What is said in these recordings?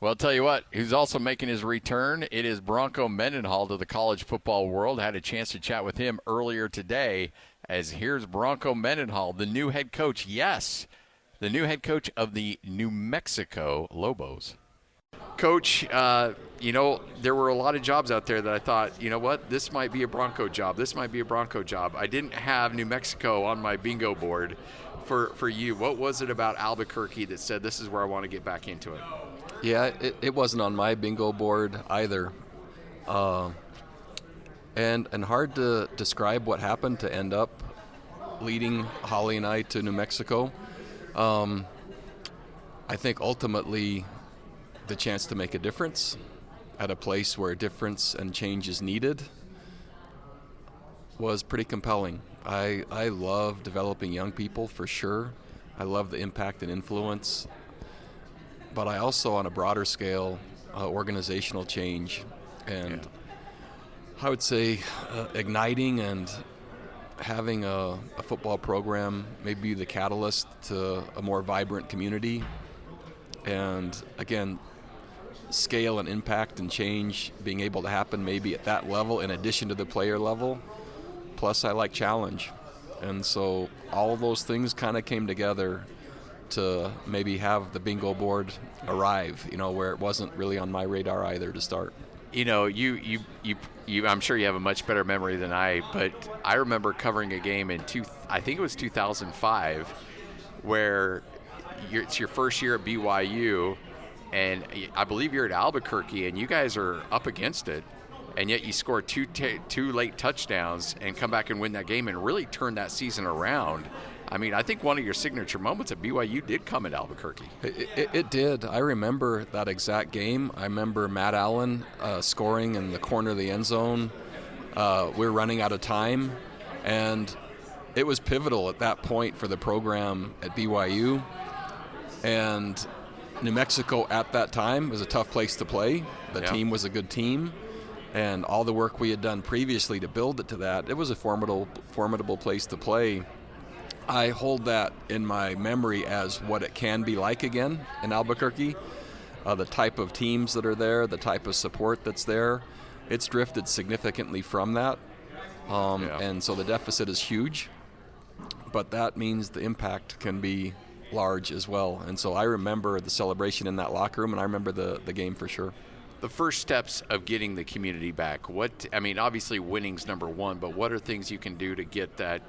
Well, I'll tell you what, who's also making his return. It is Bronco Mendenhall to the college football world. Had a chance to chat with him earlier today, as here's Bronco Mendenhall, the new head coach. Yes, the new head coach of the New Mexico Lobos. Coach, there were a lot of jobs out there that I thought, you know what, this might be a Bronco job. This might be a Bronco job. I didn't have New Mexico on my bingo board for you. What was it about Albuquerque that said this is where I want to get back into it? Yeah, it wasn't on my bingo board either. And hard to describe what happened to end up leading Holly and I to New Mexico. I think ultimately the chance to make a difference at a place where difference and change is needed was pretty compelling. I love developing young people for sure. I love the impact and influence. But I also, on a broader scale, organizational change and I would say igniting and having a football program maybe the catalyst to a more vibrant community. And again, scale and impact and change being able to happen maybe at that level in addition to the player level. Plus I like challenge. And so all of those things kind of came together to maybe have the bingo board arrive, where it wasn't really on my radar either to start. You I'm sure you have a much better memory than I, but I remember covering a game in I think it was 2005, where it's your first year at BYU, and I believe you're at Albuquerque, and you guys are up against it, and yet you score two late touchdowns and come back and win that game and really turn that season around. I mean, I think one of your signature moments at BYU did come at Albuquerque. It did. I remember that exact game. I remember Matt Allen scoring in the corner of the end zone. We're running out of time, and it was pivotal at that point for the program at BYU. And New Mexico at that time was a tough place to play. The team was a good team, and all the work we had done previously to build it to that, it was a formidable place to play. I hold that in my memory as what it can be like again in Albuquerque. The type of teams that are there, the type of support that's there, it's drifted significantly from that. And so the deficit is huge, but that means the impact can be large as well. And so I remember the celebration in that locker room, and I remember the game for sure. The first steps of getting the community back, obviously winning's number one, but what are things you can do to get that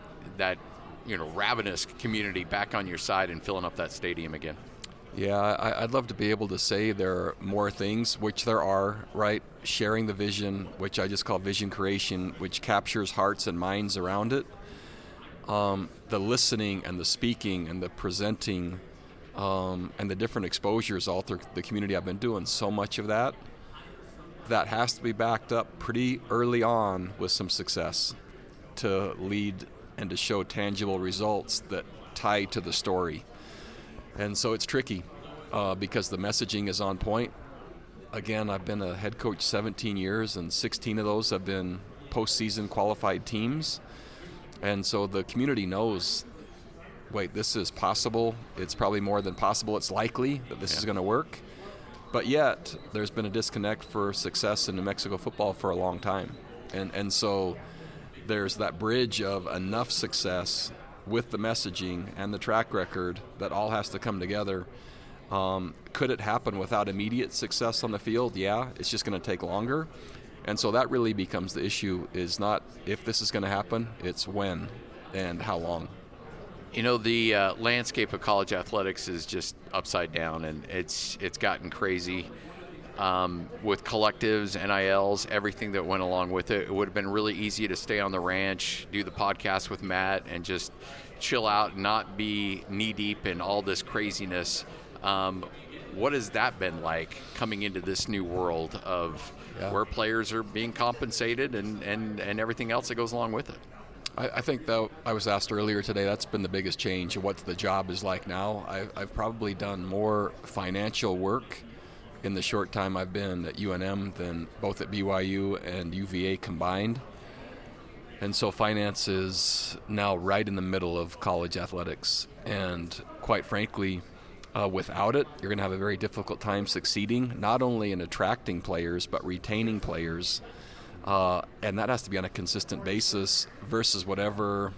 ravenous community back on your side and filling up that stadium again? Yeah, I'd love to be able to say there are more things, which there are, right? Sharing the vision, which I just call vision creation, which captures hearts and minds around it. The listening and the speaking and the presenting and the different exposures all through the community. I've been doing so much of that. That has to be backed up pretty early on with some success to lead and to show tangible results that tie to the story. And so it's tricky because the messaging is on point. Again, I've been a head coach 17 years, and 16 of those have been postseason qualified teams. And so the community knows, wait, this is possible. It's probably more than possible. It's likely that this is going to work. But yet, there's been a disconnect for success in New Mexico football for a long time. And so there's that bridge of enough success with the messaging and the track record that all has to come together. Could it happen without immediate success on the field? Yeah, it's just going to take longer. And so that really becomes the issue, is not if this is going to happen, it's when and how long. The landscape of college athletics is just upside down, and it's gotten crazy. With collectives, NILs, everything that went along with it. It would have been really easy to stay on the ranch, do the podcast with Matt, and just chill out and not be knee-deep in all this craziness. What has that been like coming into this new world of where players are being compensated and everything else that goes along with it? I think, though, I was asked earlier today, that's been the biggest change, what the job is like now. I've probably done more financial work in the short time I've been at UNM than both at BYU and UVA combined. And so finance is now right in the middle of college athletics. And quite frankly, Without it, you're going to have a very difficult time succeeding, not only in attracting players, but retaining players. And that has to be on a consistent basis versus whatever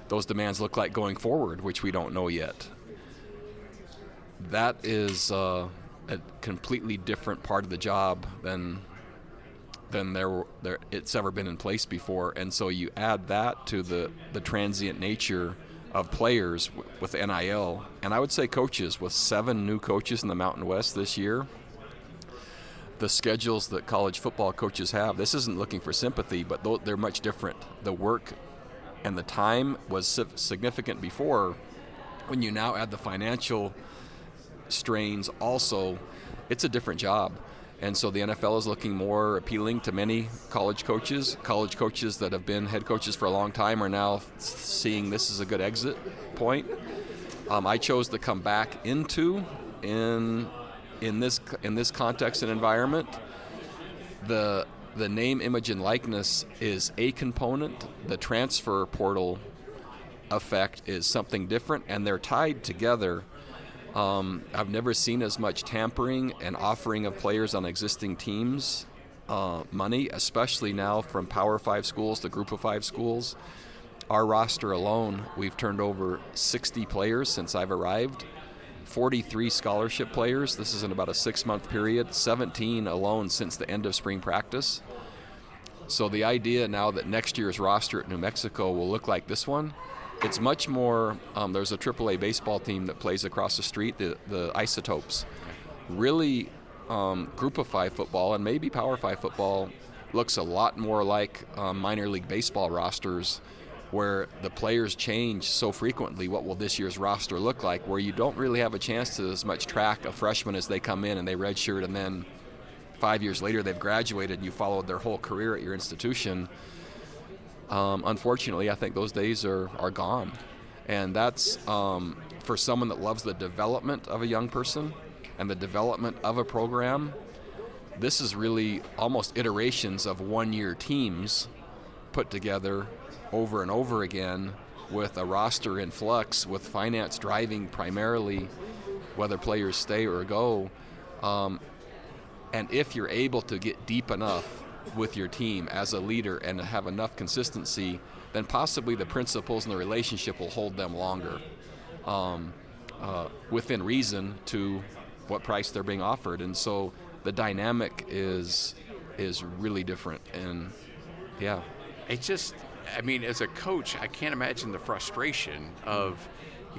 those demands look like going forward, which we don't know yet. That is a completely different part of the job than it's ever been in place before. And so you add that to the transient nature of players with NIL, and I would say coaches, with 7 new coaches in the Mountain West this year. The schedules that college football coaches have, this isn't looking for sympathy, but they're much different. The work and the time was significant before. When you now add the financial strains also, it's a different job. And so the NFL is looking more appealing to many college coaches. College coaches that have been head coaches for a long time are now seeing this as a good exit point. I chose to come back into in this context and environment. The name, image, and likeness is a component. The transfer portal effect is something different, and they're tied together. I've never seen as much tampering and offering of players on existing teams money, especially now from Power 5 schools to Group of 5 schools. Our roster alone, we've turned over 60 players since I've arrived, 43 scholarship players. This is in about a 6-month period, 17 alone since the end of spring practice. So the idea now that next year's roster at New Mexico will look like this one, it's much more, there's a AAA baseball team that plays across the street, the Isotopes. Really, Group of 5 football and maybe Power 5 football looks a lot more like minor league baseball rosters, where the players change so frequently. What will this year's roster look like, where you don't really have a chance to as much track a freshman as they come in and they redshirt, and then 5 years later they've graduated and you followed their whole career at your institution. Unfortunately, I think those days are gone. And that's, for someone that loves the development of a young person and the development of a program, this is really almost iterations of one-year teams put together over and over again with a roster in flux, with finance driving primarily whether players stay or go. And if you're able to get deep enough with your team as a leader and have enough consistency, then possibly the principles and the relationship will hold them longer, within reason to what price they're being offered. And so the dynamic is really different. And yeah, it's just, I mean, as a coach, I can't imagine the frustration of,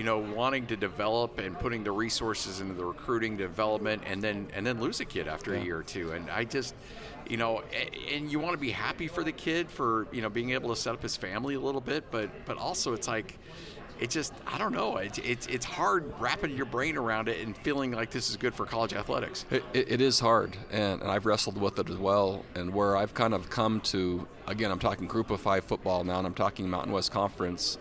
wanting to develop and putting the resources into the recruiting development and then lose a kid after a year or two. And I just, and you want to be happy for the kid for, being able to set up his family a little bit, but also it's like, it just, I don't know, it's hard wrapping your brain around it and feeling like this is good for college athletics. It is hard, and I've wrestled with it as well, and where I've kind of come to, again, I'm talking Group of 5 football now, and I'm talking Mountain West Conference.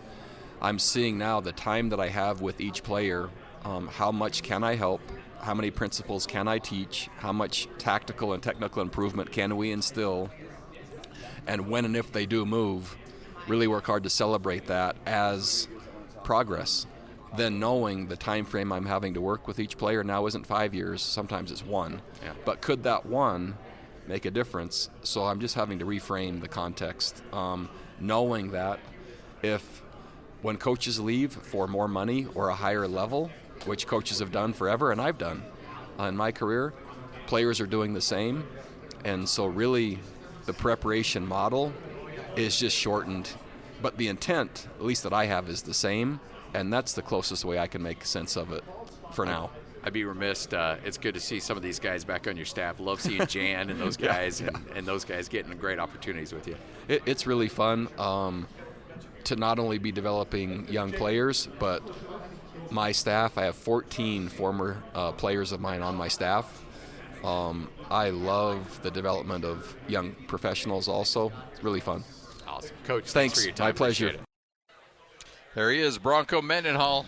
I'm seeing now the time that I have with each player, how much can I help, how many principles can I teach, how much tactical and technical improvement can we instill, and when and if they do move, really work hard to celebrate that as progress. Then knowing the time frame I'm having to work with each player now isn't 5 years, sometimes it's 1. Yeah. But could that 1 make a difference? So I'm just having to reframe the context, knowing that if when coaches leave for more money or a higher level, which coaches have done forever and I've done in my career, players are doing the same. And so really the preparation model is just shortened, but the intent, at least that I have, is the same, and that's the closest way I can make sense of it for now. I'd be remiss. It's good to see some of these guys back on your staff. Love seeing Jan and those guys, and those guys getting great opportunities with you. It's really fun to not only be developing young players, but my staff, I have 14 former players of mine on my staff. I love the development of young professionals also. It's really fun. Awesome. Coach, thanks for your time. My pleasure. There he is, Bronco Mendenhall.